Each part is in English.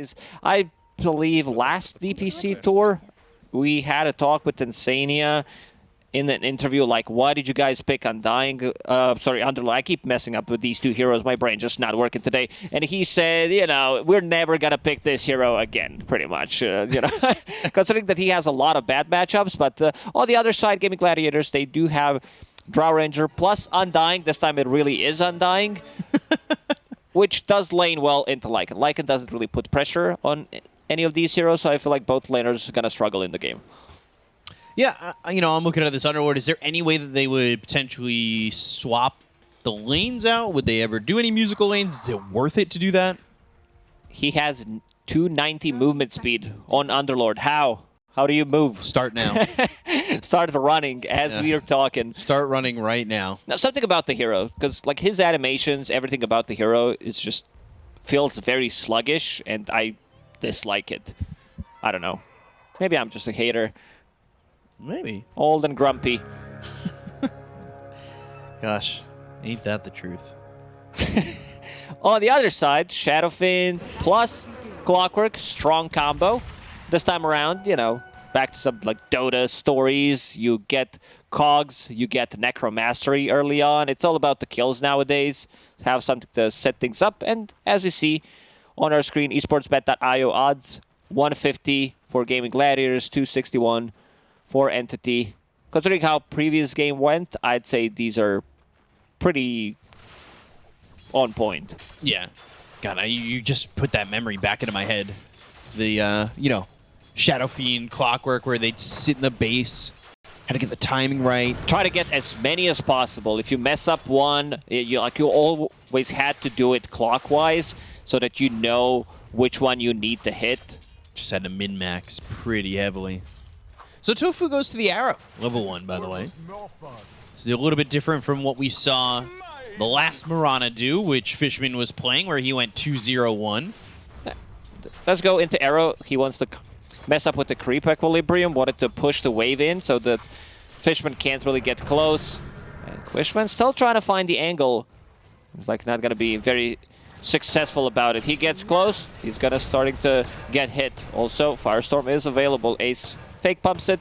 guys, I believe last DPC tour, we had a talk with Insania in an interview, like, why did you guys pick Undying? Sorry, Underlord. I keep messing up with these two heroes. My brain just not working today. And he said, you know, we're never going to pick this hero again, pretty much. You know, considering that he has a lot of bad matchups. But on the other side, Gaimin Gladiators, they do have Drow Ranger plus Undying. This time it really is Undying, which does lane well into Lycan. Lycan doesn't really put pressure on any of these heroes, so I feel like both laners are going to struggle in the game. Yeah, you know, I'm looking at this Underlord. Is there any way that they would potentially swap the lanes out? Would they ever do any musical lanes? Is it worth it to do that? He has 290 movement speed on Underlord. How? How do you move? Start now. Start running as we are talking. Start running right now. Now, something about the hero, because like his animations, everything about the hero, is just feels very sluggish, and I dislike it. I don't know. Maybe I'm just a hater. Maybe. Old and grumpy. Gosh, ain't that the truth? On the other side, Shadowfiend plus Clockwork, strong combo. This time around, you know, back to some like Dota stories. You get Cogs, you get Necromastery early on. It's all about the kills nowadays. Have something to set things up. And as we see on our screen, esportsbet.io odds, 150 for Gaimin Gladiators, 261 for Entity. Considering how previous game went, I'd say these are pretty on point. Yeah. God, you just put that memory back into my head. The, you know, Shadowfiend, Clockwork, where they'd sit in the base, had to get the timing right. Try to get as many as possible. If you mess up one, you always had to do it clockwise so that you know which one you need to hit. Just had to min-max pretty heavily. So Tofu goes to the arrow. Level 1, by the way. It's a little bit different from what we saw the last Mirana do, which Fishman was playing, where he went 2-0-1. Let's go into arrow. He wants to mess up with the creep equilibrium, wanted to push the wave in so that Fishman can't really get close. And Fishman's still trying to find the angle. He's like not going to be very successful about it. He gets close. He's going to starting to get hit. Also, Firestorm is available. Ace fake pumps it.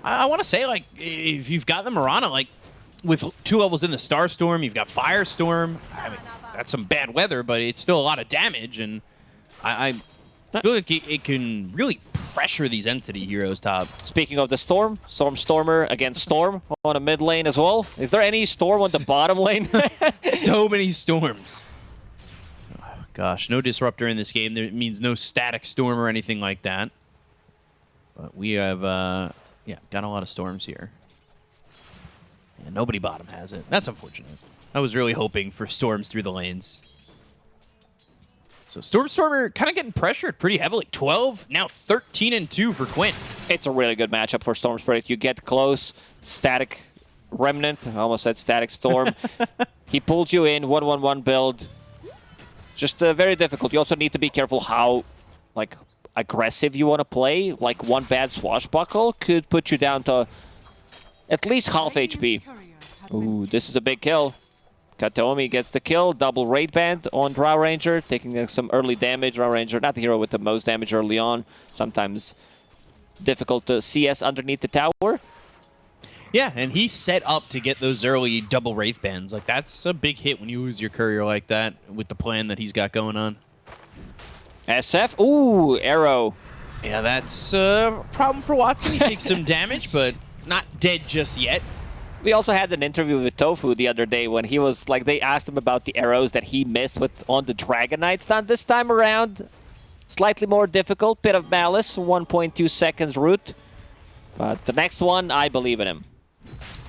I want to say, like, if you've got the Mirana, like, with 2 levels in the Starstorm, you've got Firestorm. I mean, that's some bad weather, but it's still a lot of damage, and I feel like it can really pressure these Entity heroes top. Speaking of the Storm, Stormer against Storm on a mid lane as well. Is there any Storm on the bottom lane? So many Storms. Oh, gosh, no Disruptor in this game. That means no Static Storm or anything like that. But we have, yeah, got a lot of Storms here. Yeah, nobody bottom has it. That's unfortunate. I was really hoping for Storms through the lanes. So Stormer kind of getting pressured pretty heavily. 12, now 13-2 for Quinn. It's a really good matchup for Storm Spirit. You get close, Static Remnant, I almost said Static Storm. He pulls you in, 1-1-1 build. Just very difficult. You also need to be careful how, like, aggressive you want to play. Like, one bad swashbuckle could put you down to at least half HP. Ooh, this is a big kill. Katomi gets the kill, double raid band on Drow Ranger, taking some early damage. Drow Ranger, not the hero with the most damage early on. Sometimes difficult to CS underneath the tower. Yeah, and he set up to get those early double Wraith bands. Like, that's a big hit when you lose your courier like that with the plan that he's got going on. SF, ooh, arrow. Yeah, that's a problem for Watson. He takes some damage, but not dead just yet. We also had an interview with Tofu the other day when he was like, they asked him about the arrows that he missed with on the Dragon Knight stand this time around. Slightly more difficult, Pit of Malice, 1.2 seconds route. But the next one, I believe in him.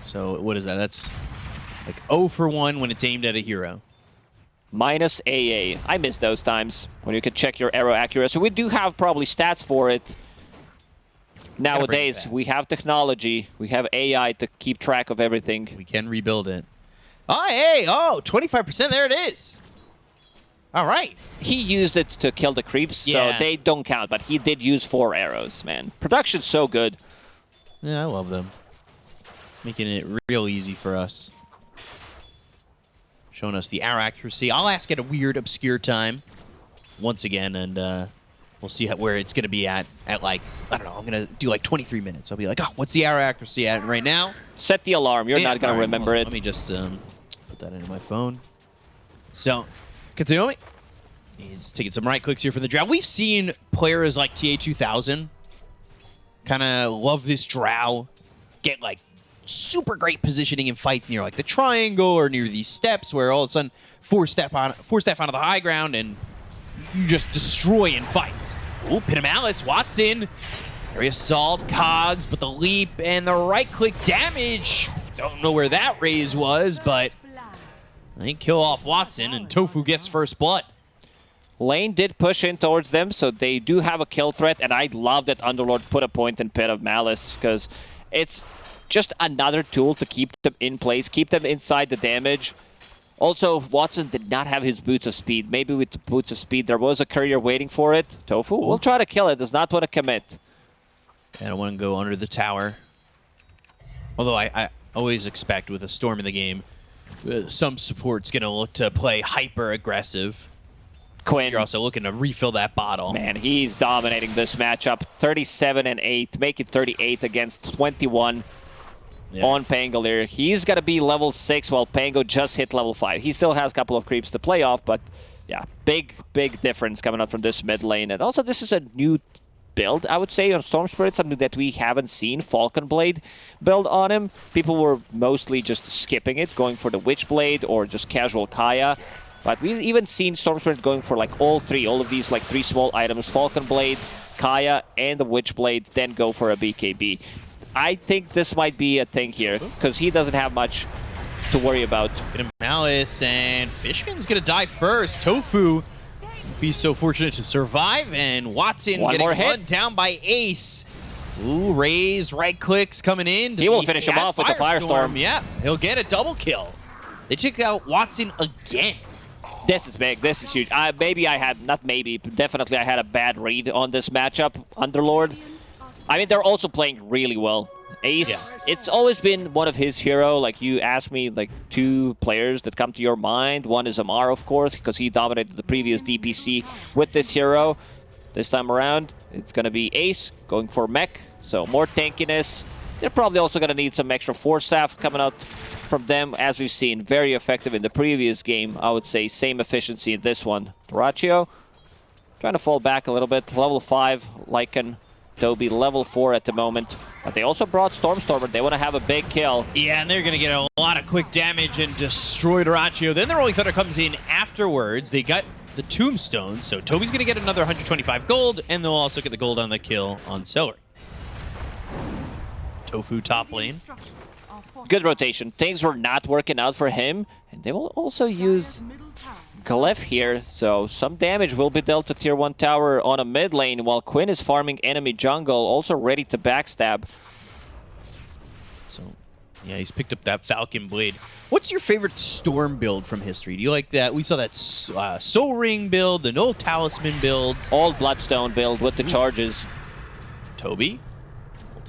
So what is that? That's like 0 for 1 when it's aimed at a hero. Minus AA. I miss those times when you can check your arrow accuracy. We do have probably stats for it. Nowadays, we have technology, we have AI to keep track of everything. We can rebuild it. Oh, hey! Oh, 25%, there it is! All right. He used it to kill the creeps, so they don't count, but he did use 4 arrows, man. Production's so good. Yeah, I love them. Making it real easy for us. Showing us the arrow accuracy. I'll ask at a weird, obscure time. once again, and we'll see where it's going to be at like, I don't know, I'm going to do like 23 minutes. I'll be like, oh, what's the arrow accuracy at right now? Set the alarm. You're not going to remember it. Let me just put that into my phone. So, Katsuomi, he's taking some right clicks here for the drow. We've seen players like TA2000 kind of love this drow, get like super great positioning in fights near like the triangle or near these steps where all of a sudden four step onto the high ground and you just destroy in fights. Ooh, Pit of Malice, Watson, area assault, cogs, but the leap and the right click damage. Don't know where that raise was, but they kill off Watson and Tofu gets first blood. Lane did push in towards them, so they do have a kill threat, and I love that Underlord put a point in Pit of Malice, because it's just another tool to keep them in place, keep them inside the damage. Also, Watson did not have his Boots of Speed. Maybe with the Boots of Speed, there was a courier waiting for it. Tofu will try to kill it, does not want to commit. I don't want to go under the tower. Although I always expect with a Storm in the game, some support's going to look to play hyper-aggressive. Quinn. You're also looking to refill that bottle. Man, he's dominating this matchup. 37-8, make it 38 against 21 on Pangolier. He's got to be level 6 while Pango just hit level 5. He still has a couple of creeps to play off, but yeah, big difference coming out from this mid lane. And also, this is a new build, I would say, on Storm Spirit, something that we haven't seen. Falcon Blade build on him. People were mostly just skipping it, going for the Witchblade or just casual Kaya. But we've even seen Storm Spirit going for like all of these like 3 small items, Falcon Blade, Kaya, and the Witchblade, then go for a BKB. I think this might be a thing here, because he doesn't have much to worry about. Malice, and Fishman's gonna die first. Tofu be so fortunate to survive, and Watson getting run down by Ace. Ooh, Raze, right clicks coming in. He will finish him off with the Firestorm. Yeah, he'll get a double kill. They took out Watson again. This is big. This is huge. Definitely I had a bad read on this matchup, Underlord. I mean, they're also playing really well. Ace, it's always been one of his hero. Like, you ask me, like, 2 players that come to your mind. One is Amar, of course, because he dominated the previous DPC with this hero. This time around, it's going to be Ace going for mech, so more tankiness. They're probably also going to need some extra force staff coming out from them, as we've seen. Very effective in the previous game, I would say. Same efficiency in this one. Doraccio trying to fall back a little bit. Level 5, Lycan, Toby, level 4 at the moment. But they also brought Stormstormer. They want to have a big kill. Yeah, and they're going to get a lot of quick damage and destroy Doraccio. Then the Rolling Thunder comes in afterwards. They got the Tombstone, so Toby's going to get another 125 gold, and they'll also get the gold on the kill on Celery. Tofu top lane. Good rotation. Things were not working out for him, and they will also use Glyph here, so some damage will be dealt to tier 1 tower on a mid lane, while Quinn is farming enemy jungle, also ready to backstab. So, yeah, he's picked up that Falcon Blade. What's your favorite Storm build from history? Do you like that? We saw that Soul Ring build, the No Talisman builds. All Bloodstone build with the charges. Toby.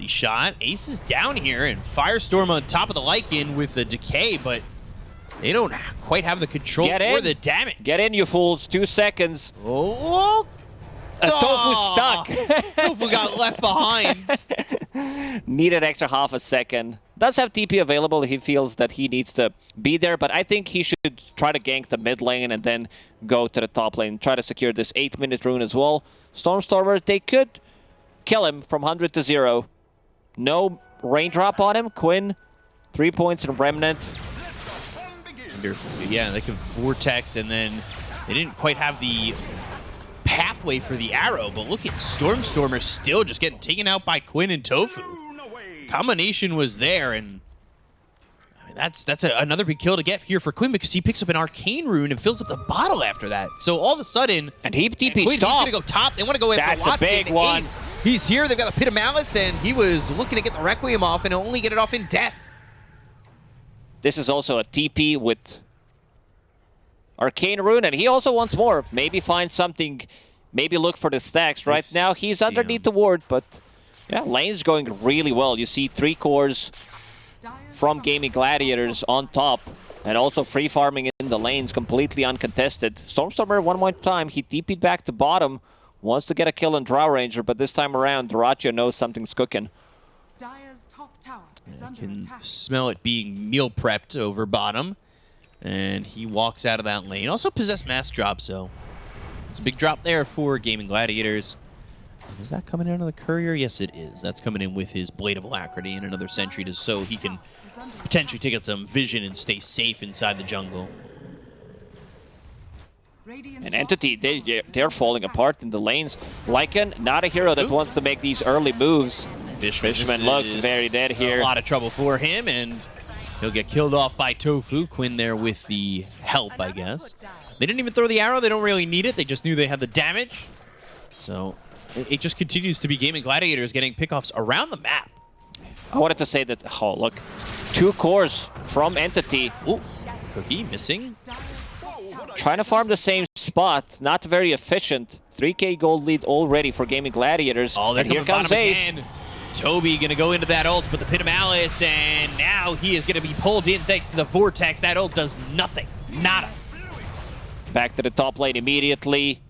Shot. Ace is down here, and Firestorm on top of the Lycan with the decay, but they don't quite have the control or the damage. Get in, you fools. 2 seconds. Oh, Tofu stuck. Tofu got left behind. Needed extra half a second. Does have TP available. He feels that he needs to be there, but I think he should try to gank the mid lane and then go to the top lane. Try to secure this 8-minute rune as well. Stormstormer, they could kill him from 100 to 0. No raindrop on him. Quinn, 3 points in Remnant. Yeah, they could Vortex, and then they didn't quite have the pathway for the arrow, but look at Stormstormer still just getting taken out by Quinn and Tofu. Combination was there, and I mean, that's another big kill to get here for Quinn, because he picks up an arcane rune and fills up the bottle after that. So all of a sudden, and he DP Quinn, he's stop. gonna go top. They want to go in for Watson. That's a big one. Ace. He's here. They've got a Pit of Malice, and he was looking to get the Requiem off and only get it off in death. This is also a TP with Arcane Rune, and he also wants more. Maybe find something, maybe look for the stacks. Right now, he's underneath the ward, but yeah, lane's going really well. You see 3 cores from Gaimin Gladiators on top, and also free farming in the lanes completely uncontested. Stormstormer one more time, he TP'd back to bottom, wants to get a kill on Drow Ranger, but this time around, Durachio knows something's cooking. Dire's top tower is I under can attack. smell it being meal prepped over bottom. And he walks out of that lane. Also possessed mask drop, so it's a big drop there for Gaimin Gladiators. Is that coming in on the courier? Yes, it is. That's coming in with his Blade of Alacrity and another sentry so he can potentially take out some vision and stay safe inside the jungle. And Entity, they're falling apart in the lanes. Lycan, not a hero that wants to make these early moves. Fishman looks very dead here. A lot of trouble for him, and he'll get killed off by Tofu. Quinn there with the help, I guess. They didn't even throw the arrow. They don't really need it. They just knew they had the damage. So it just continues to be Gaimin Gladiators getting pickoffs around the map. I wanted to say that, oh, look. 2 cores from Entity. Ooh, Cookie missing. Trying to farm the same spot. Not very efficient. 3k gold lead already for Gaimin Gladiators. Oh, and here comes Ace. Again. Toby gonna go into that ult, but the Pit of Malice, and now he is gonna be pulled in thanks to the Vortex. That ult does nothing. Nada. Back to the top lane immediately.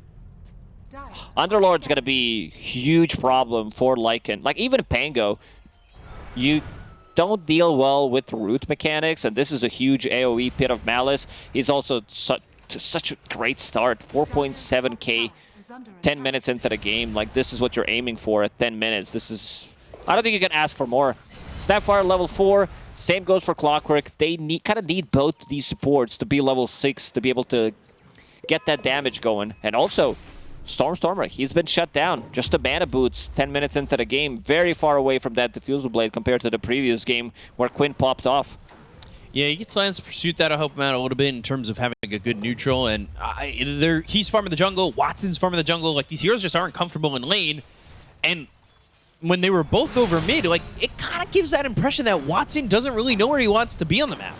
Underlord's gonna be huge problem for Lycan. Like, even Pango, you don't deal well with root mechanics, and this is a huge AoE Pit of Malice. He's also such a great start. 4.7k, 10 minutes into the game. Like, this is what you're aiming for at 10 minutes. This is... I don't think you can ask for more. Snapfire level 4, same goes for Clockwork. They kind of need both these supports to be level 6 to be able to get that damage going. And also, Stormstormer, he's been shut down. Just the mana boots 10 minutes into the game. Very far away from that Diffusal Blade compared to the previous game where Quinn popped off. Yeah, he gets Lance Pursuit. That'll help him out a little bit in terms of having a good neutral. And he's farming the jungle. Watson's farming the jungle. Like, these heroes just aren't comfortable in lane. And when they were both over mid, like, it kind of gives that impression that Watson doesn't really know where he wants to be on the map.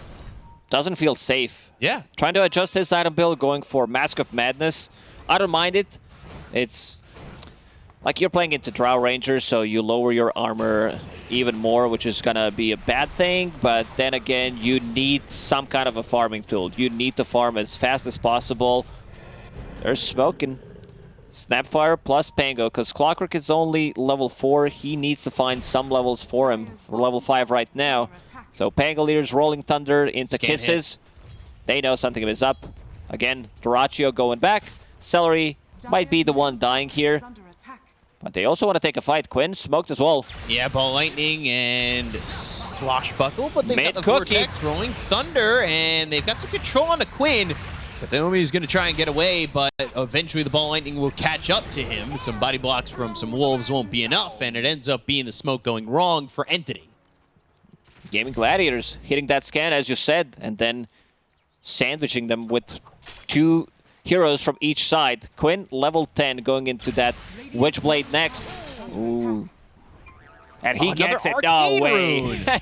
Doesn't feel safe. Yeah. Trying to adjust his item build, going for Mask of Madness. I don't mind it. It's like you're playing into Drow Ranger, so you lower your armor even more, which is going to be a bad thing. But then again, you need some kind of a farming tool. You need to farm as fast as possible. There's smoking. Snapfire plus Pango, because Clockwork is only level 4. He needs to find some levels for him. We're level 5 right now. So Pango leaders rolling Thunder into Kisses. They know something is up. Again, Durachio going back. Celery might be the one dying here. But they also want to take a fight. Quinn smoked as well. Yeah, Ball Lightning and Swashbuckle, but they've got the Cookie. Vortex rolling Thunder, and they've got some control on the Quinn. But Naomi's going to try and get away, but eventually the Ball Lightning will catch up to him. Some body blocks from some wolves won't be enough, and it ends up being the smoke going wrong for Entity. Gaimin Gladiators hitting that scan, as you said, and then sandwiching them with 2 heroes from each side. Quinn, level 10, going into that Witchblade next. Ooh. And he gets it. No way.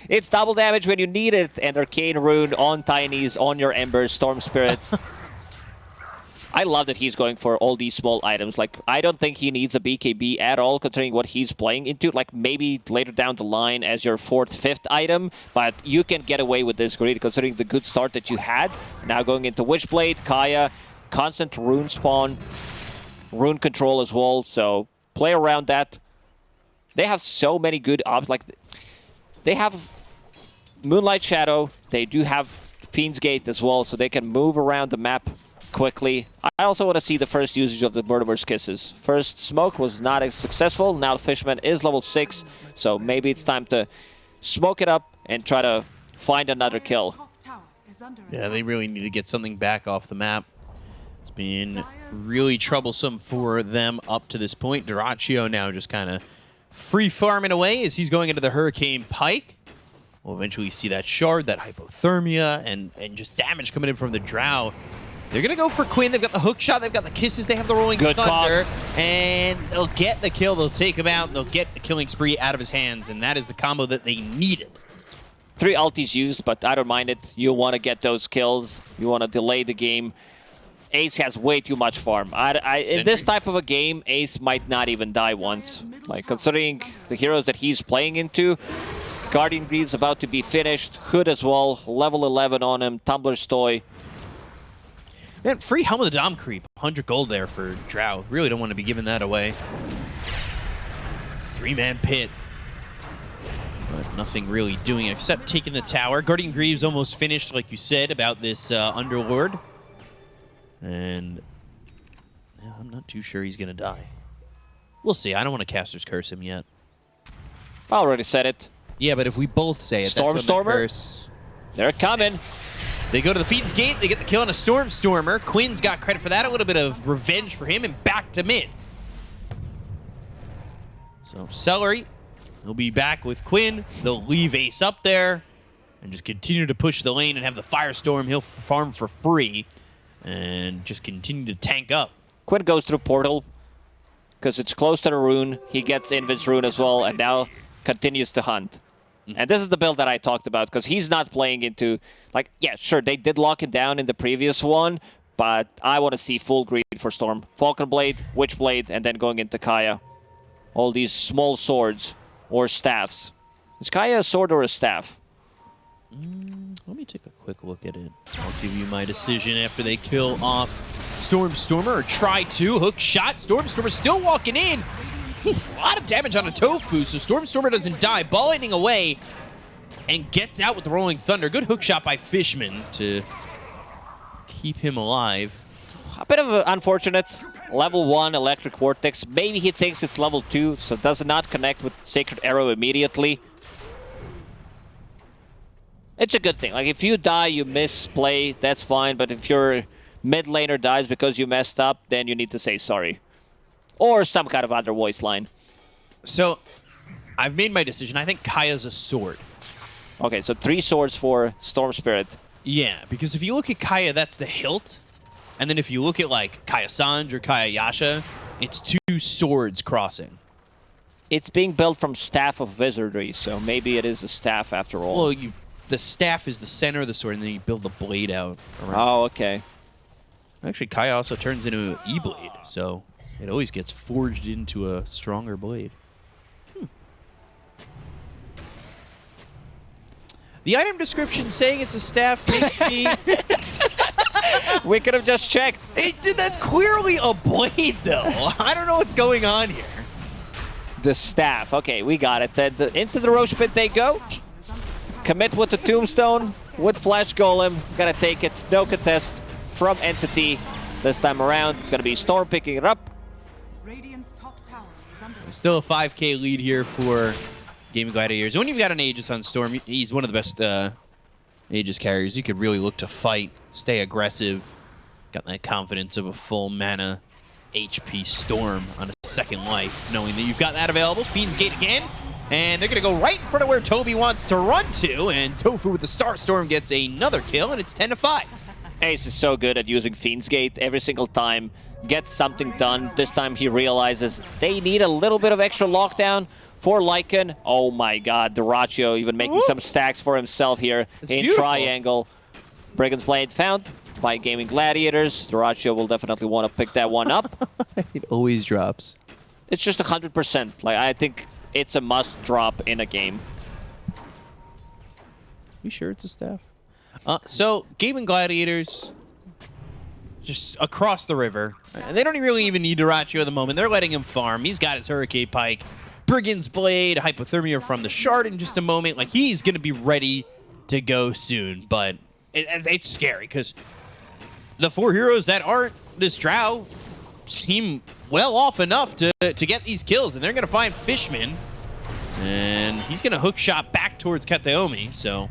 It's double damage when you need it. And Arcane Rune on Tinies, on your Embers, Storm Spirits. I love that he's going for all these small items. Like, I don't think he needs a BKB at all, considering what he's playing into. Like, maybe later down the line as your 4th, 5th item. But you can get away with this greed, considering the good start that you had. Now going into Witchblade, Kaya, constant rune spawn, rune control as well. So play around that. They have so many good options. Like, they have Moonlight Shadow. They do have Fiend's Gate as well, so they can move around the map quickly. I also want to see the first usage of the Murderer's Kisses. First smoke was not as successful. Now the Fishman is level 6, so maybe it's time to smoke it up and try to find another kill. Yeah, they really need to get something back off the map. It's been really troublesome for them up to this point. Durachio now just kind of free farming away as he's going into the Hurricane Pike. We'll eventually see that shard, that hypothermia, and just damage coming in from the Drow. They're going to go for Quinn. They've got the hook shot. They've got the kisses. They have the rolling thunder. And they'll get the kill. They'll take him out. And they'll get the killing spree out of his hands. And that is the combo that they needed. 3 ultis used, but I don't mind it. You want to get those kills. You want to delay the game. Ace has way too much farm. In this type of a game, Ace might not even die once. Like, considering the heroes that he's playing into, Guardian Greaves about to be finished. Hood as well, level 11 on him. Tumbler's toy. Man, free Helm of the Dom creep. 100 gold there for Drow. Really don't want to be giving that away. 3-man pit. But nothing really doing except taking the tower. Guardian Greaves almost finished, like you said, about this Underlord. And yeah, I'm not too sure he's going to die. We'll see. I don't want to Caster's Curse him yet. I already said it. Yeah, but if we both say it, Storm that's when Stormer? the curse... They're coming. They go to the Fiend's Gate. They get the kill on a Storm Stormer. Quinn's got credit for that. A little bit of revenge for him, and back to mid. So Celery, he'll be back with Quinn. They'll leave Ace up there and just continue to push the lane and have the Firestorm. He'll farm for free and just continue to tank up. Quinn goes through Portal because it's close to the rune. He gets Invin's rune as well, and now continues to hunt. And this is the build that I talked about, because he's not playing into, like, yeah, sure, they did lock it down in the previous one, but I want to see full greed for Storm. Falcon Blade, Witchblade, and then going into Kaya. All these small swords or staffs. Is Kaya a sword or a staff? Let me take a quick look at it. I'll give you my decision after they kill off Storm Stormer, or try to. Hook shot. Storm Stormer still walking in. A lot of damage on a Tofu, so Storm Stormer doesn't die. Ball lightning away and gets out with the Rolling Thunder. Good hook shot by Fishman to keep him alive. A bit of an unfortunate. Level 1 Electric Vortex. Maybe he thinks it's level 2, so does not connect with Sacred Arrow immediately. It's a good thing. Like, if you die, you misplay, that's fine. But if your mid laner dies because you messed up, then you need to say sorry. Or some kind of other voice line. So, I've made my decision. I think Kaya's a sword. Okay, so 3 swords for Storm Spirit. Yeah, because if you look at Kaya, that's the hilt. And then if you look at, like, Kaya Sanj or Kaya Yasha, it's 2 swords crossing. It's being built from Staff of Wizardry, so maybe it is a staff after all. Well, the staff is the center of the sword, and then you build the blade out around. Oh, okay. Actually, Kaya also turns into an E-blade, so it always gets forged into a stronger blade. The item description saying it's a staff makes me... We could have just checked. Dude, that's clearly a blade, though. I don't know what's going on here. The staff. Okay, we got it. Into the Roche Pit they go. Commit with the Tombstone, with Flash Golem. Gotta take it. No contest from Entity this time around. It's gonna be Storm picking it up. Radiant's top tower is under Still a 5k lead here for Gaimin Gladiators. When you've got an Aegis on Storm, he's one of the best Aegis carriers. You could really look to fight, stay aggressive. Got that confidence of a full mana HP Storm on a second life, knowing that you've got that available. Fiend's Gate again. And they're going to go right in front of where Toby wants to run to. And Tofu with the Star Storm gets another kill, and it's 10-5. Ace is so good at using Fiend's Gate every single time. Gets something done. This time he realizes they need a little bit of extra lockdown for Lycan. Oh my god, Duraccio even making some stacks for himself here in beautiful. Triangle. Brigand's Blade found by Gaimin Gladiators. Duraccio will definitely want to pick that one up. It always drops. It's just 100%. Like, I think it's a must drop in a game. You sure it's a staff? So, Gaimin Gladiators, just across the river. They don't really even need Duraccio at the moment. They're letting him farm. He's got his Hurricane Pike, Brigand's Blade, Hypothermia from the Shard in just a moment. Like, he's going to be ready to go soon. But it's scary because the 4 heroes that aren't this Drow seem well off enough to get these kills. And they're going to find Fishman. And he's going to hook shot back towards Kataomi. So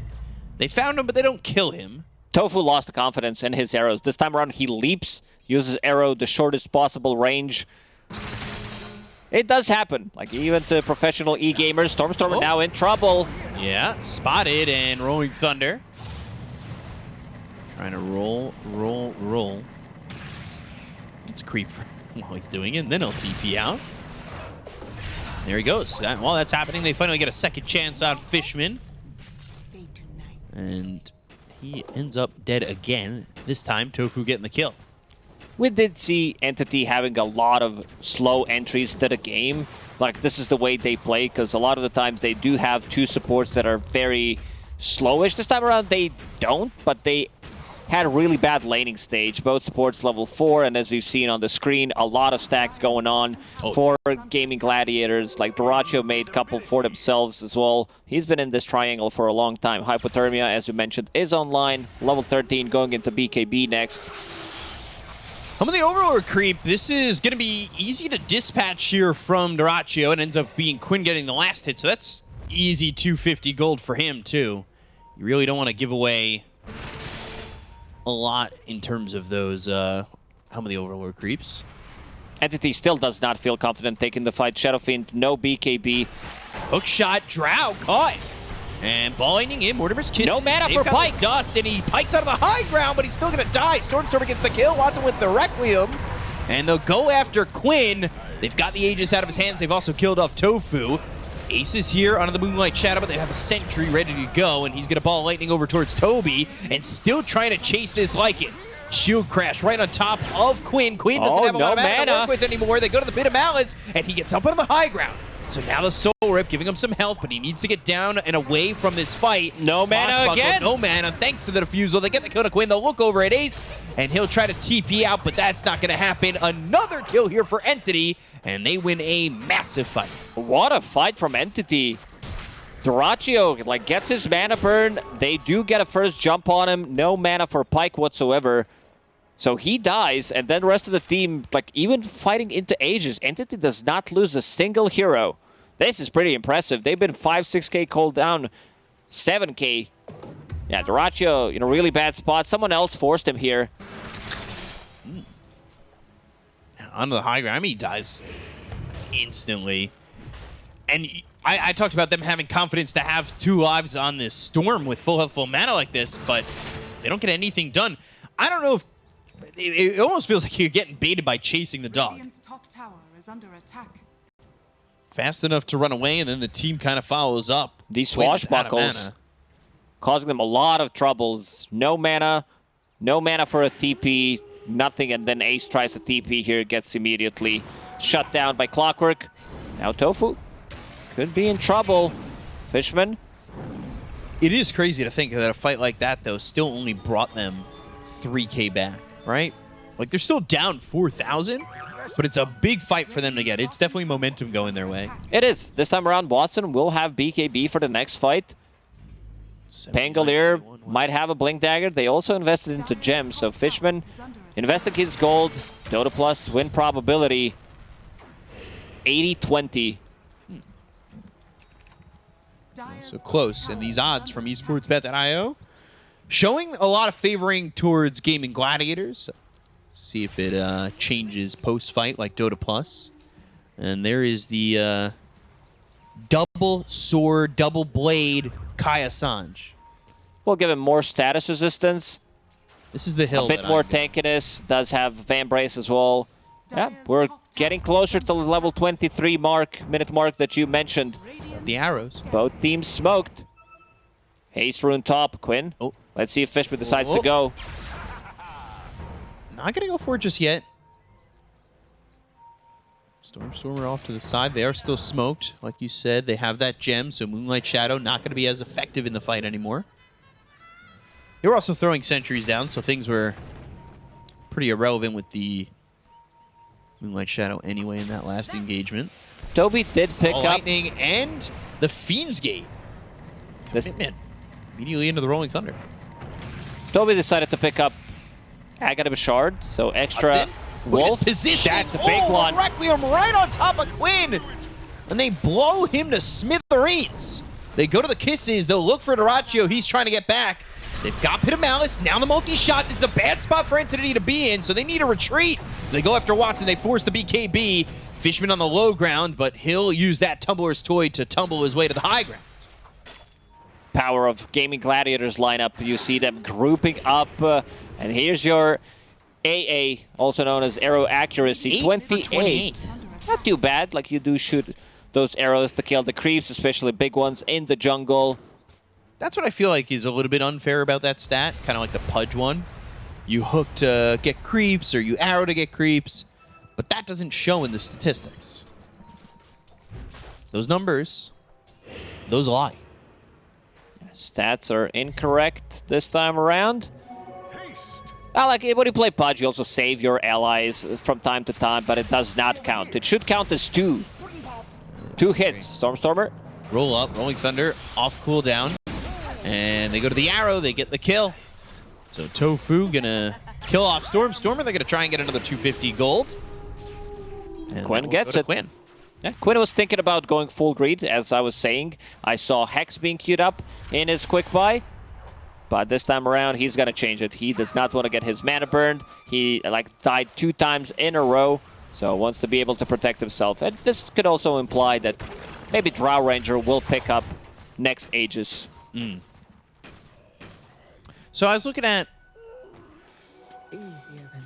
they found him, but they don't kill him. Tofu lost the confidence in his arrows. This time around, he leaps, uses arrow the shortest possible range. It does happen. Like, even to professional e-gamers, Stormstormer now in trouble. Yeah, spotted and Rolling Thunder. Trying to roll. It's creep while he's doing it, and then he'll TP out. There he goes. While that's happening, they finally get a second chance on Fishman. And he ends up dead again. This time, Tofu getting the kill. We did see Entity having a lot of slow entries to the game. like this is the way they play, because a lot of the times they do have two supports that are very slowish. This time around they don't, but they had a really bad laning stage. Both supports level 4, and as we've seen on the screen, a lot of stacks going on for Gaimin Gladiators. Like Dyrachyo made a couple for themselves as well. He's been in this triangle for a long time. Hypothermia, as we mentioned, is online. Level 13 going into BKB next. Home of the Overlord creep. This is going to be easy to dispatch here from Dyrachyo. It ends up being Quinn getting the last hit, so that's easy 250 gold for him, too. You really don't want to give away a lot in terms of those Home of the Overlord creeps. Entity still does not feel confident taking the fight. Shadowfiend, no BKB. Hook shot, Drow caught. And ball lightning in, Mortimer's Kiss. No mana They've for got Pike. the dust, and he pikes out of the high ground, but he's still going to die. Stormstormer gets the kill, Watson with the Requiem. And they'll go after Quinn. They've got the Aegis out of his hands. They've also killed off Tofu. Ace is here under the Moonlight Shadow, but they have a Sentry ready to go, and he's going to ball lightning over towards Toby, and still trying to chase this Lycan. Shield crash right on top of Quinn. Quinn doesn't have a lot of mana to work with anymore. They go to the Bit of Malice, and he gets up onto the high ground. So now the Soul Rip giving him some health, but he needs to get down and away from this fight. No mana again. No mana, thanks to the Diffusal. They get the kill to Quinn. They'll look over at Ace, and he'll try to TP out, but that's not going to happen. Another kill here for Entity, and they win a massive fight. What a fight from Entity. Dyrachyo like gets his mana burn. They do get a first jump on him. No mana for Pike whatsoever. So he dies, and then the rest of the team, like even fighting into Aegis, Entity does not lose a single hero. This is pretty impressive. They've been 5-6k called down, 7k. Yeah, Dyrachyo in a really bad spot. Someone else forced him here. Onto the high ground. I mean, he dies instantly. And I talked about them having confidence to have 2 lives on this Storm with full health, full mana like this, but they don't get anything done. I don't know if... It almost feels like you're getting baited by chasing the dog. Radiant's top tower is under attack. Fast enough to run away, and then the team kind of follows up. These swashbuckles causing them a lot of troubles. No mana for a TP, nothing, and then Ace tries to TP here, gets immediately shut down by Clockwork. Now Tofu could be in trouble. Fishman. It is crazy to think that a fight like that, though, still only brought them 3k back, right? Like, they're still down 4,000, but it's a big fight for them to get. It's definitely momentum going their way. It is. This time around, Watson will have BKB for the next fight. Pangolier might have a Blink Dagger. They also invested into gems, so Fishman invested his gold. Dota Plus win probability 80-20. So close. And these odds from esportsbet.io showing a lot of favoring towards Gaimin Gladiators. See if it changes post-fight like Dota Plus. And there is the double sword, double blade Kai Assange. We'll give him more status resistance. This is the hill. A bit more tankiness. Does have Vambrace as well. Yeah, we're getting closer to the level 23 minute mark that you mentioned. The arrows. Both teams smoked. Haste rune top, Quinn. Oh. Let's see if Fishman decides to go. Not going to go for it just yet. Stormer off to the side. They are still smoked. Like you said, they have that gem, so Moonlight Shadow not going to be as effective in the fight anymore. They were also throwing sentries down, so things were pretty irrelevant with the Moonlight Shadow anyway in that last engagement. Toby did pick up Lightning and the Fiend's Gate. this. Immediately into the Rolling Thunder. Toby decided to pick up Aghanim Shard, so extra wolf position. That's a big one. Requiem right on top of Quinn, and they blow him to smithereens. They go to the kisses. They'll look for Dyrachyo. He's trying to get back. They've got Pit of Malice. Now the multi-shot. It's a bad spot for Entity to be in, so they need a retreat. They go after Watson. They force the BKB. Fishman on the low ground, but he'll use that Tumbler's Toy to tumble his way to the high ground. Power of Gaimin Gladiators lineup. You see them grouping up, and here's your AA, also known as arrow accuracy, 28. Not too bad. Like, you do shoot those arrows to kill the creeps, especially big ones in the jungle. That's what I feel like is a little bit unfair about that stat, kind of like the Pudge one. You hook to get creeps, or you arrow to get creeps, but that doesn't show in the statistics. those numbers, those lie. Stats are incorrect this time around. Like when you play PUBG, you also save your allies from time to time, but it does not count. It should count as 2. 2 hits. Stormstormer. Roll up, Rolling Thunder, off cooldown. And they go to the arrow, they get the kill. So Tofu gonna kill off Stormstormer. They're gonna try and get another 250 gold. And Quinn gets it. Quinn. Yeah, Quinn was thinking about going full greed, as I was saying. I saw Hex being queued up in his quick buy. But this time around, he's going to change it. He does not want to get his mana burned. He died 2 times in a row, so wants to be able to protect himself. And this could also imply that maybe Drow Ranger will pick up next Aegis. So I was looking at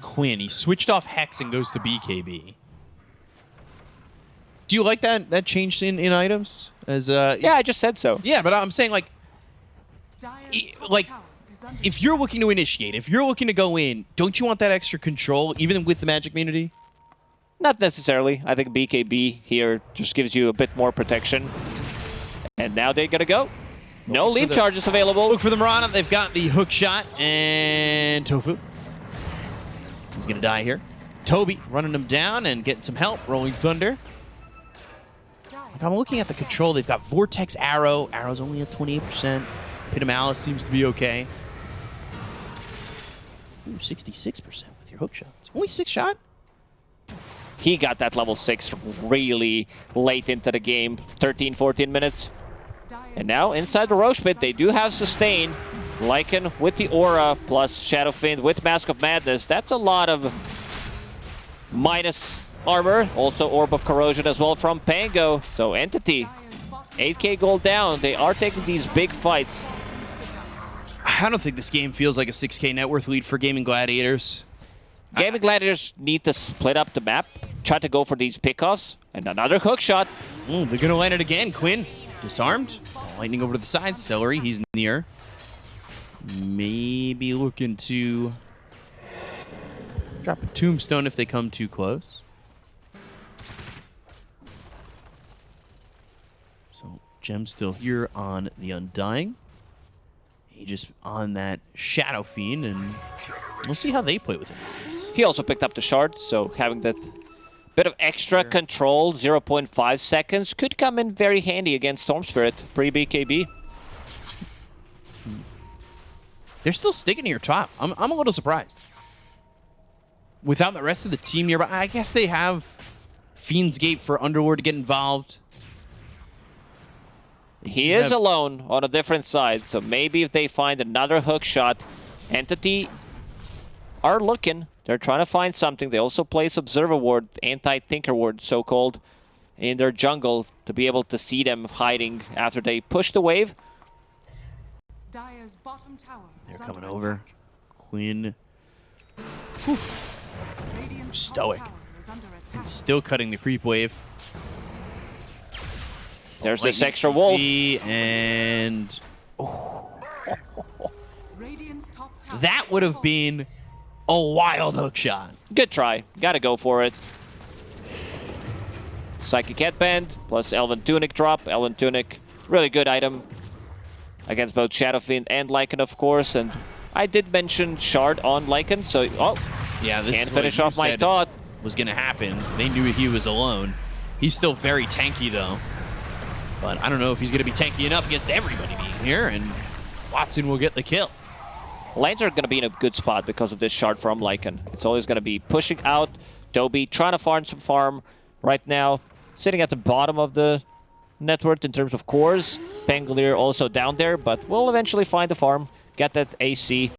Quinn. He switched off Hex and goes to BKB. Do you like that change in items? As Yeah, I just said so. Yeah, but I'm saying if you're looking to initiate, if you're looking to go in, don't you want that extra control, even with the Magic Immunity? Not necessarily. I think BKB here just gives you a bit more protection. And now they're going to go. No leap charges available. Look for the Mirana. They've got the hook shot and Tofu. He's going to die here. Toby running him down and getting some help. Rolling Thunder. Like, I'm looking at the control. They've got Vortex Arrow. Arrow's only at 28%. Pit of Malice seems to be okay. Ooh, 66% with your hook shots. Only 6 shot? He got that level 6 really late into the game. 13, 14 minutes. And now inside the Roche pit, they do have sustain. Lycan with the Aura plus Shadow Fiend with Mask of Madness. That's a lot of minus armor. Also Orb of Corrosion as well from Pango. So Entity, 8k gold down. They are taking these big fights. I don't think this game feels like a 6k net worth lead for Gaimin Gladiators. Gaimin Gladiators need to split up the map, try to go for these pickoffs, and another hook shot. They're going to land it again. Quinn, disarmed. Lightning over to the side. Celery, he's near. Maybe looking to drop a tombstone if they come too close. So Gem's still here on the Undying. He just on that Shadow Fiend, and we'll see how they play with it. He also picked up the shard, so having that bit of extra control, 0.5 seconds, could come in very handy against Storm Spirit pre-BKB. They're still sticking to your top. I'm a little surprised. Without the rest of the team nearby, I guess they have Fiend's Gate for Underlord to get involved. He is alone on a different side, so maybe if they find another hook shot, Entity are looking. They're trying to find something. They also place Observer Ward, Anti-Tinker Ward, so-called, in their jungle to be able to see them hiding after they push the wave. Dire's bottom tower They're coming over. Quinn. Stoic. And still cutting the creep wave. There's this extra wolf. And that would have been a wild hook shot. Good try. Gotta go for it. Psychic Headband plus Elven Tunic drop. Elven Tunic, really good item against both Shadow Fiend and Lycan, of course. And I did mention Shard on Lycan, so yeah, this can't is finish off my thought. Was gonna happen. They knew he was alone. He's still very tanky though. But I don't know if he's going to be tanky enough against everybody being here, and Watson will get the kill. Lanes are going to be in a good spot because of this shard from Lycan. It's always going to be pushing out. Dobie trying to farm some farm right now. Sitting at the bottom of the network in terms of cores. Pangolier also down there, but we'll eventually find the farm. Get that AC.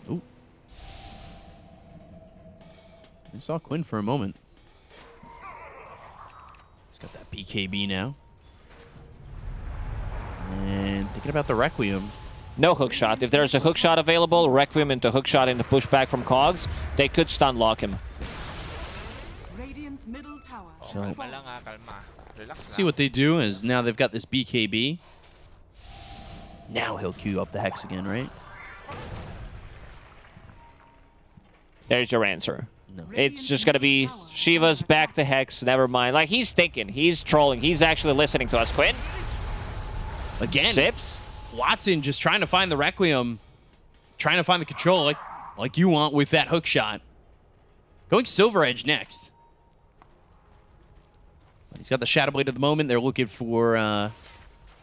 Ooh. I saw Quinn for a moment. He's got that BKB now. And thinking about the Requiem. No hook shot. If there's a hook shot available, Requiem into hook shot into pushback from Cogs, they could stun lock him. Radiant's middle tower. So, see what they do is now they've got this BKB. Now he'll queue up the Hex again, right? There's your answer. No. It's just gonna be Shiva's back to Hex, never mind. Like, he's thinking, he's trolling, he's actually listening to us. Quinn? Again, Sips? Watson just trying to find the Requiem, trying to find the control like you want with that hook shot. Going Silver Edge next. He's got the Shadow Blade at the moment. They're looking for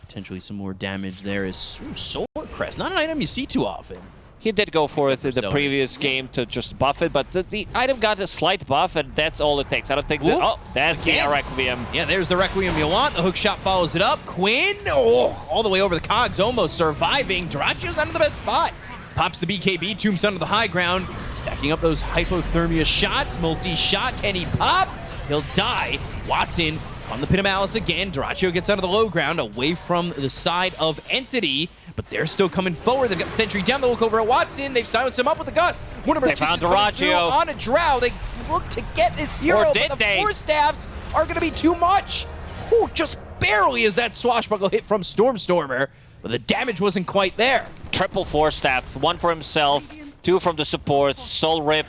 potentially some more damage there. Is Sword Crest, not an item you see too often. He did go for it in the previous game to just buff it, but the item got a slight buff, and that's all it takes. I don't think that... Oh, that's the Requiem. Yeah, there's the Requiem you want. The hook shot follows it up. Quinn, all the way over the cogs, almost surviving. Duracio's under the best spot. Pops the BKB, Tombstone to the high ground, stacking up those hypothermia shots. Multi-shot, can he pop? He'll die. Watson on the Pit of Malice again. Duraccio gets out of the low ground, away from the side of Entity, but they're still coming forward. They've got the sentry down. They look over at Watson. They've silenced him up with the Gust. They found Duraccio on a Drow. They look to get this hero, or did but the they? Force Staffs are going to be too much. Ooh, just barely is that swashbuckle hit from Stormstormer, but the damage wasn't quite there. Triple Force Staff, one for himself, two from the supports, Soul Rip,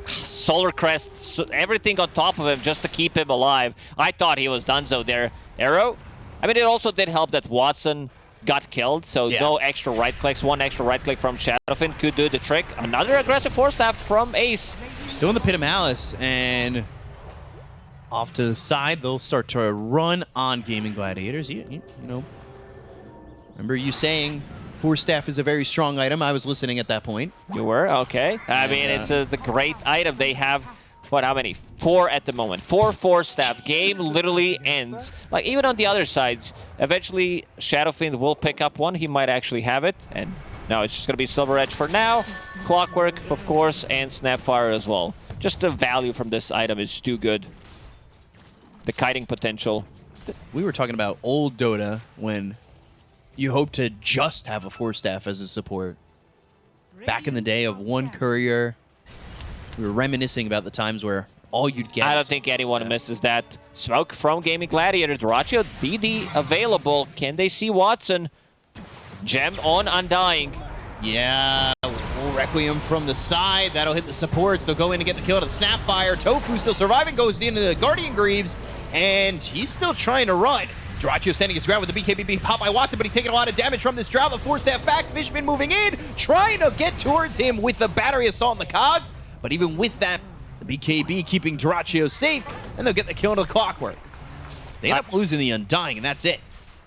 Solar Crest, everything on top of him just to keep him alive. I thought he was donezo there. Arrow? I mean, it also did help that Watson got killed, so no extra right clicks. One extra right click from Shadowfin could do the trick. Another aggressive Force Staff from Ace. Still in the Pit of Malice, and off to the side, they'll start to run on Gaimin Gladiators. You know, remember you saying Force Staff is a very strong item? I was listening at that point. You were? Okay. I mean, it's the great item. They have, what, how many? 4 at the moment. 4 Force Staff. Game literally ends. Like, even on the other side, eventually Shadowfiend will pick up one. He might actually have it. And no, it's just going to be Silver Edge for now. Clockwork, of course, and Snapfire as well. Just the value from this item is too good. The kiting potential. We were talking about old Dota when you hope to just have a Force Staff as a support. Back in the day of one courier, we were reminiscing about the times where all you'd get... I don't think anyone misses that. Smoke from Gaimin Gladiator. Duraccio, DD available. Can they see Watson? Gem on Undying. Yeah, Requiem from the side. That'll hit the supports. They'll go in and get the kill to the Snapfire. Tofu still surviving, goes into the Guardian Greaves, and he's still trying to run. Duraccio standing his ground with the BKB pop by Watson, but he's taking a lot of damage from this Drow. The Force Staff back. Fishman moving in, trying to get towards him with the Battery Assault in the cogs. But even with that, the BKB keeping Duraccio safe, and they'll get the kill into the Clockwork. They end up losing the Undying, and that's it.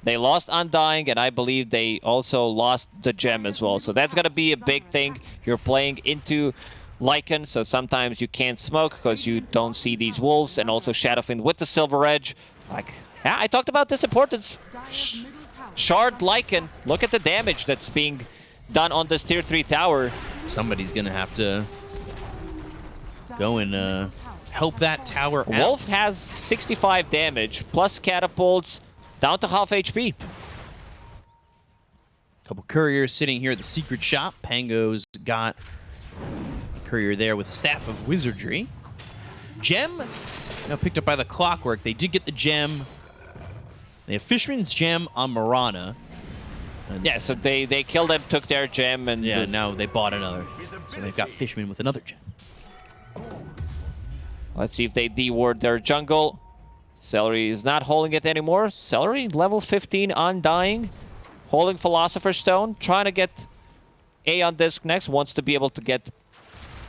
They lost Undying, and I believe they also lost the Gem as well. So that's going to be a big thing. You're playing into Lycan, so sometimes you can't smoke because you don't see these wolves, and also Shadowfiend with the Silver Edge. Like, yeah, I talked about this importance. Shard Lycan, look at the damage that's being done on this tier 3 tower. Somebody's going to have to go and help that tower out. Wolf has 65 damage, plus catapults, down to half HP. Couple couriers sitting here at the secret shop. Pango's got a courier there with a Staff of Wizardry. Gem, now picked up by the Clockwork. They did get the Gem. They have Fishman's Gem on Marana. Yeah, so they killed him, took their Gem, and yeah, now they bought another. So they've got Fishman with another Gem. Let's see if they de-ward their jungle. Celery is not holding it anymore. Celery, level 15, Undying. Holding Philosopher's Stone. Trying to get A on disc next. Wants to be able to get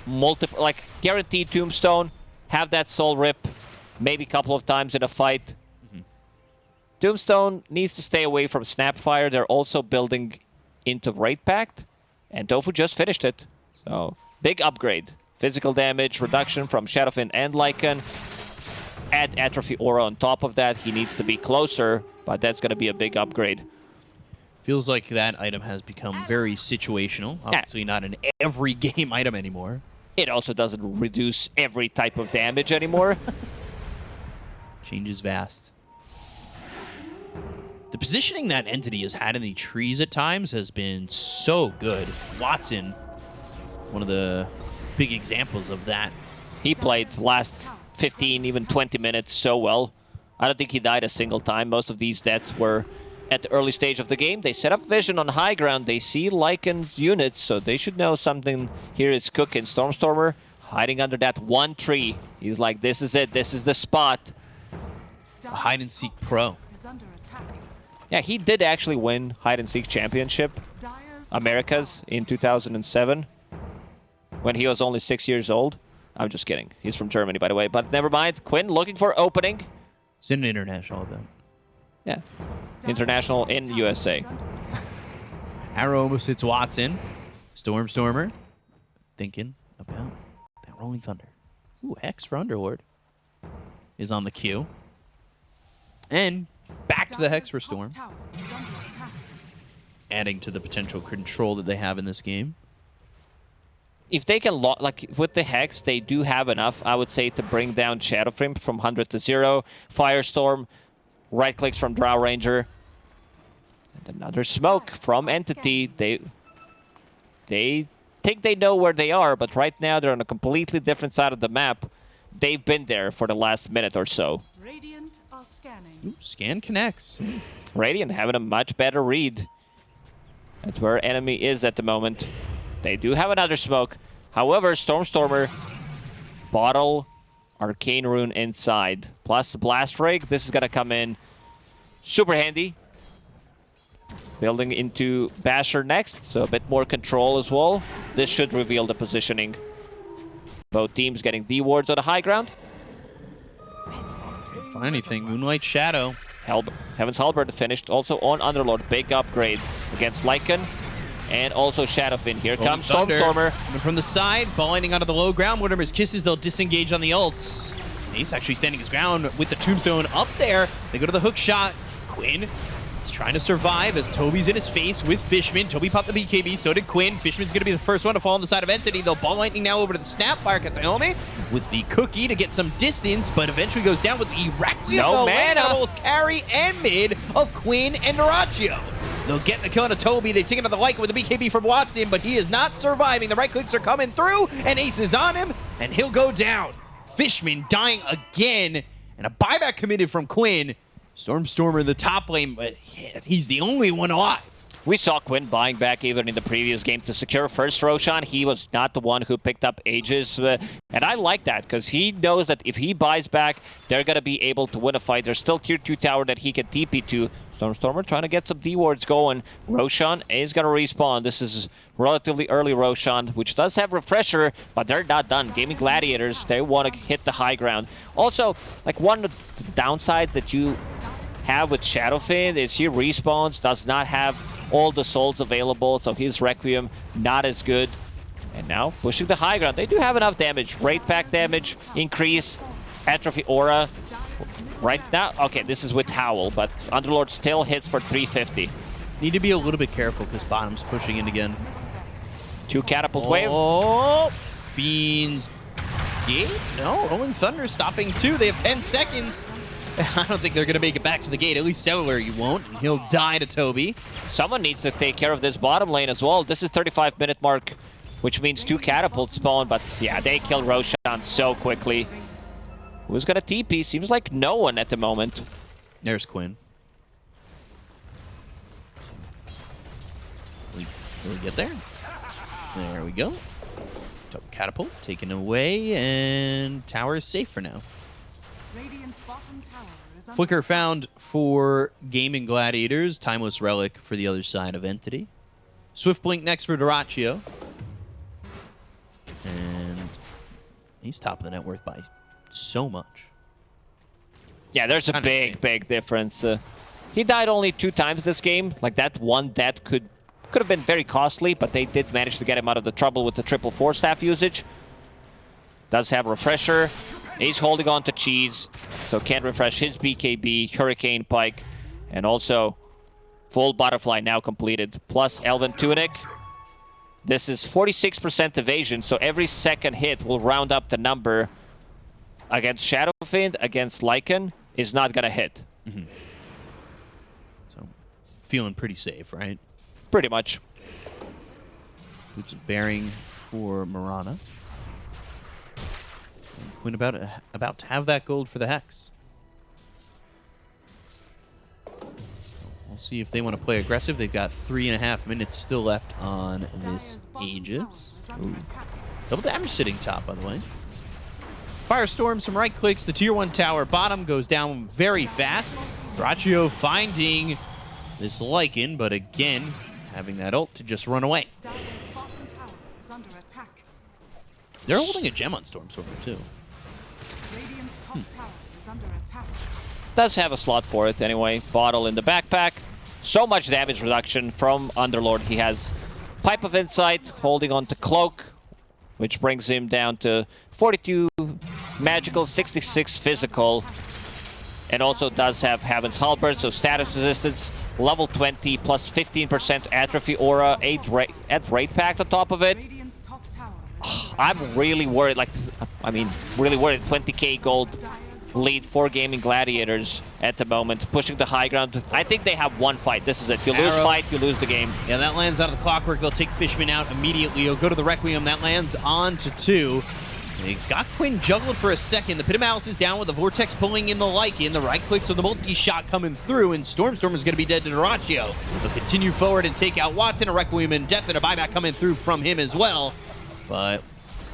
multiple, like, guaranteed Tombstone. Have that Soul Rip. Maybe a couple of times in a fight. Tombstone needs to stay away from Snapfire. They're also building into Raid Pact. And Tofu just finished it. So, big upgrade. Physical damage reduction from Shadowfin and Lycan. Add Atrophy Aura on top of that. He needs to be closer, but that's going to be a big upgrade. Feels like that item has become very situational. Obviously not an every game item anymore. It also doesn't reduce every type of damage anymore. Change is vast. The positioning that Entity has had in the trees at times has been so good. Watson, one of the big examples of that. He played last 15, even 20 minutes so well. I don't think he died a single time. Most of these deaths were at the early stage of the game. They set up vision on high ground. They see Lycan's units, so they should know something here is cooking. Stormstormer hiding under that one tree. He's like, this is it. This is the spot. A hide-and-seek pro. Is under attack. Yeah, he did actually win hide-and-seek championship, Dire's Americas, in 2007, when he was only 6 years old. I'm just kidding. He's from Germany, by the way. But never mind. Quinn looking for opening. It's an international event. Yeah. International in USA. is under attack. Arrow almost hits Watson. Stormer thinking about that Rolling Thunder. Ooh, Hex for Underlord is on the queue. And back to the Hex for Dire's Storm, top tower is under attack. adding to the potential control that they have in this game. If they can, like with the Hex, they do have enough, I would say, to bring down Shadowframe from 100 to 0. Firestorm, right clicks from Drow Ranger. And another smoke from Entity. They think they know where they are, but right now they're on a completely different side of the map. They've been there for the last minute or so. Radiant are scanning. Ooh, scan connects. Radiant having a much better read at where enemy is at the moment. They do have another smoke. However, Stormer, Bottle, Arcane Rune inside. Plus the Blast Rig. This is going to come in super handy. Building into Basher next, so a bit more control as well. This should reveal the positioning. Both teams getting D wards on the high ground. Find anything. Moonlight Shadow. Heaven's Halberd finished also on Underlord. Big upgrade against Lycan. And also Shadowfin. Here comes Thunder. Stormstormer. Coming from the side, ball ending onto the low ground. Mortimer's Kisses, they'll disengage on the ults. Ace actually standing his ground with the Tombstone up there. They go to the hook shot. Quinn is trying to survive as Toby's in his face with Fishman. Toby popped the BKB, so did Quinn. Fishman's going to be the first one to fall on the side of Entity. They'll ball lightning now over to the Snapfire Katayome with the cookie to get some distance, but eventually goes down with the Requiem. No mana. mana. Both carry and mid of Quinn and Duraccio. They'll get the kill on Toby. They've taken out the Lycan with the BKB from Watson, but he is not surviving. The right clicks are coming through, and Ace is on him, and he'll go down. Fishman dying again, and a buyback committed from Quinn. Stormer in the top lane, but yeah, he's the only one alive. We saw Quinn buying back even in the previous game to secure first Roshan. He was not the one who picked up Aegis. And I like that because he knows that if he buys back, they're going to be able to win a fight. There's still tier 2 tower that he can TP to. Stormer trying to get some D-wards going. Roshan is going to respawn. This is relatively early Roshan, which does have Refresher, but they're not done. Gaimin Gladiators, they want to hit the high ground. Also, like one of the downsides that you have with Shadowfin is he respawns, does not have all the souls available, so his Requiem not as good. And now pushing the high ground. They do have enough damage. Raid pack damage, increase, atrophy aura. Right now, okay, this is with Howl, but Underlord still hits for 350. Need to be a little bit careful because bottom's pushing in again. 2 catapult wave. Oh, Fiend's Gate? No, Rolling Thunder stopping too. They have 10 seconds. I don't think they're going to make it back to the gate. At least Cellular you won't. And he'll die to Toby. Someone needs to take care of this bottom lane as well. This is 35-minute mark, which means 2 catapults spawn. But yeah, they kill Roshan so quickly. Who's got a TP? Seems like no one at the moment. There's Quinn. Will we get there? There we go. Catapult taken away, and tower is safe for now. Radiant's bottom tower is under Flicker found for Gaimin Gladiators. Timeless Relic for the other side of Entity. Swift Blink next for Duraccio. And he's top of the net worth by so much. Yeah, there's a big difference. He died only 2 times this game. Like that one death could have been very costly, but they did manage to get him out of the trouble with the triple 4 staff usage. Does have Refresher. He's holding on to Cheese, so can't refresh his BKB, Hurricane Pike, and also full Butterfly now completed, plus Elven Tunic. This is 46% evasion, so every second hit will round up the number. Against Shadowfiend, against Lycan, is not going to hit. Mm-hmm. So, feeling pretty safe, right? Pretty much. Boots of Bearing for Marana. Quinn about to have that gold for the Hex. We'll see if they want to play aggressive. They've got 3.5 minutes still left on this Dire's bottom Aegis. tower is under attack. Double damage sitting top, by the way. Firestorm, some right clicks. The tier 1 tower bottom goes down very fast. Dyrachyo finding this Lycan, but again, having that ult to just run away. Dire's bottom tower is under attack. They're holding a gem on Stormstormer, too. Radiant's top tower is under attack. Does have a slot for it anyway. Bottle in the backpack. So much damage reduction from Underlord. He has Pipe of Insight, holding on to Cloak, which brings him down to 42 magical, 66 physical. And also does have Heaven's Halberd, so status resistance, level 20, plus 15% atrophy aura, 8 rate pact on top of it. Radiant's top tower is I'm really worried, really worried. 20k gold lead for Gaimin Gladiators at the moment, pushing the high ground. I think they have one fight. This is it. You lose fight, you lose the game. Yeah, that lands out of the clockwork. They'll take Fishman out immediately. He'll go to the Requiem. That lands on to 2. They got Quinn juggled for a second. The Pit of Malice is down with the Vortex pulling in the Lycan. The right clicks of the multi-shot coming through, and Stormstormer is going to be dead to Dyrachyo. They'll continue forward and take out Watson. A Requiem and Death and a buyback coming through from him as well. But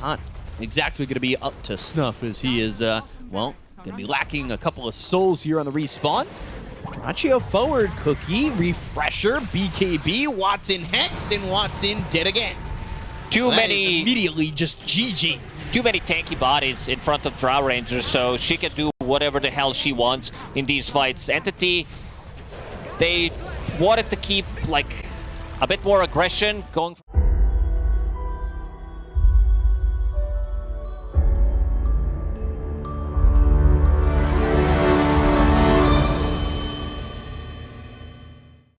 not exactly going to be up to snuff as he is, well, going to be lacking a couple of souls here on the respawn. Dyrachyo forward, Cookie, Refresher, BKB, Watson hexed, and Watson dead again. Too many immediately just GG. Too many tanky bodies in front of Drow Rangers, so she can do whatever the hell she wants in these fights. Entity, they wanted to keep like a bit more aggression going.